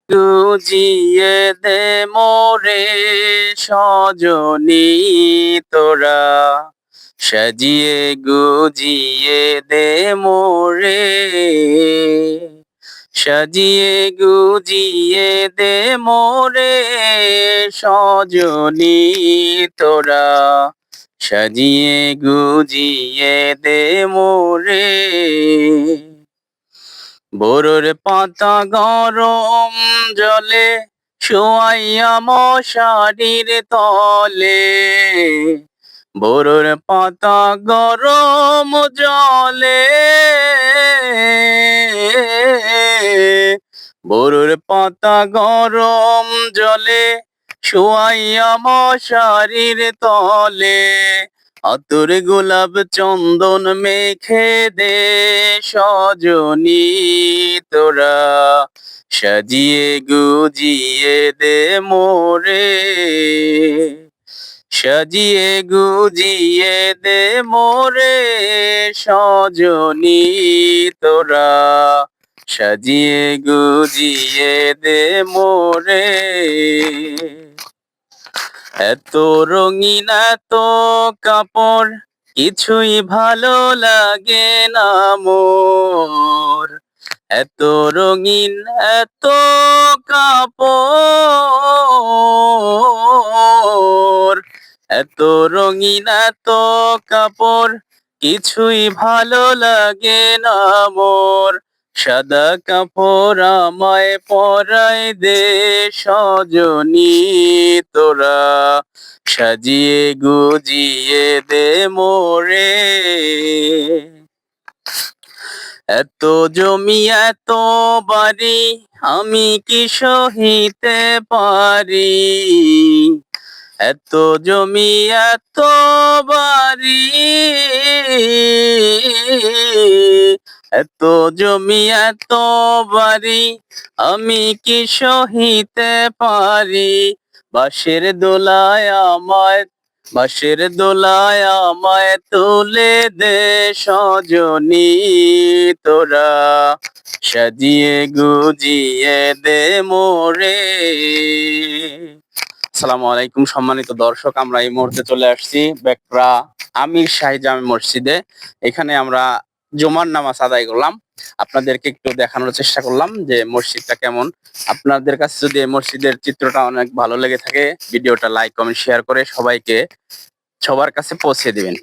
গুজিয়ে দে মোরে সজনী তোরা, সাজিয়ে গুজিয়ে দে মোরে, সাজিয়ে গুজিয়ে দে মোরে সজনী তোরা, সাজিয়ে গুজিয়ে দে মোরে। বোরোর পাতা গরম জলে শোয়াইয়া মশারির তলে, বোরোর পাতা গরম জলে, বোরোর পাতা গরম জলে শোয়াইয়া মশারির তলে, আতর গোলাপ চন্দন মেখে দে সজনী তোরা, সাজিয়ে গুজিয়ে দে মোরে, সাজিয়ে গুজিয়ে দে মোরে সজনী তোরা, সাজিয়ে গুজিয়ে দে মোরে। এত রঙিন এত কাপড় কিছুই ভালো লাগে না মোর, এত রঙিন এত কাপড়, এত রঙিন এত কাপড় কিছুই ভালো লাগে না মোর, সাদা কাপড় আমায় পরায় দে সজনী তোরা, সাজিয়ে গুজিয়ে দে মোরে। এত জমি এত বাড়ি আমি কি সহিতে পারি, এত জমি এত বাড়ি, এত জমি এত বাড়ি আমি কি সহিতে পারি, বাঁশের দোলায় আমায়, বাঁশের দোলায় আমায় তুলে দে সজনী তোরা, সাজিয়ে গুজিয়ে দে মোরে। আসসালামু আলাইকুম সম্মানিত দর্শক, আমরা এই মুহূর্তে চলে আসছি বেকরা আমির শাহী জামে মসজিদে। এখানে আমরা জুমার নামাজ আদায় করলাম, আপনাদেরকে একটু দেখানোর চেষ্টা করলাম যে মসজিদটা কেমন। আপনাদের কাছে যদি এই মসজিদের চিত্রটা অনেক ভালো লেগে থাকে, ভিডিওটা লাইক কমেন্ট শেয়ার করে সবাইকে সবার কাছে পৌঁছে দিবেন।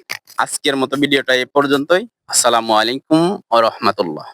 আজকের মতো ভিডিওটা এই পর্যন্তই। আসসালামু আলাইকুম ওয়া রাহমাতুল্লাহ।